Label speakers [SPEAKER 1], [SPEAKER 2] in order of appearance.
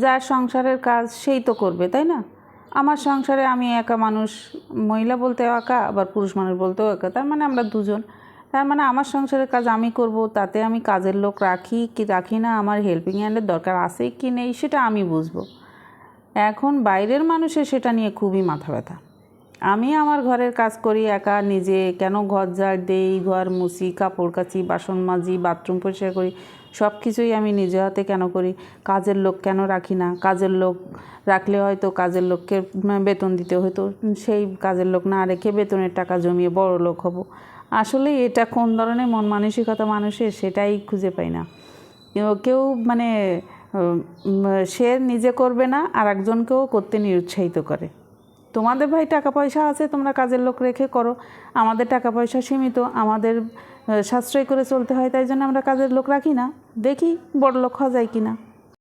[SPEAKER 1] যার সংসারের কাজ সেই তো করবে, তাই না? আমার সংসারে আমি একা মানুষ, মহিলা বলতেও একা, আবার পুরুষ মানুষ বলতেও একা, তার মানে আমরা দুজন। তার মানে আমার সংসারের কাজ আমি করব, তাতে আমি কাজের লোক রাখি কি রাখি না, আমার হেল্পিং হ্যান্ডের দরকার আছে কি নেই সেটা আমি বুঝবো। এখন বাইরের মানুষের সেটা নিয়ে খুবই মাথা ব্যথা। আমি আমার ঘরের কাজ করি একা নিজে, কেন ঘর ঝাড় দেই, ঘর মুছি, কাপড় কাচি, বাসন মাজি, বাথরুম পরিষ্কার করি, সব কিছুই আমি নিজে হাতে কেন করি? কাজের লোক কেন রাখি না? কাজের লোক রাখলে হয়তো কাজের লোককে বেতন দিতে হতো, সেই কাজের লোক না রেখে বেতনের টাকা জমিয়ে বড় লোক হব। আসলে এটা কোন ধরনের মন মানসিকতা মানুষের সেটাই খুঁজে পাই না। কেউ মানে সে নিজে করবে না আর একজনকেও করতে নিরুৎসাহিত করে। তোমাদের ভাই টাকা পয়সা আছে, তোমরা কাজের লোক রেখে করো, আমাদের টাকা পয়সা সীমিত, আমাদের সাশ্রয় করে চলতে হয়, তাই জন্য আমরা কাজের লোক রাখি না, দেখি বড় লোক হওয়া যায় কি না।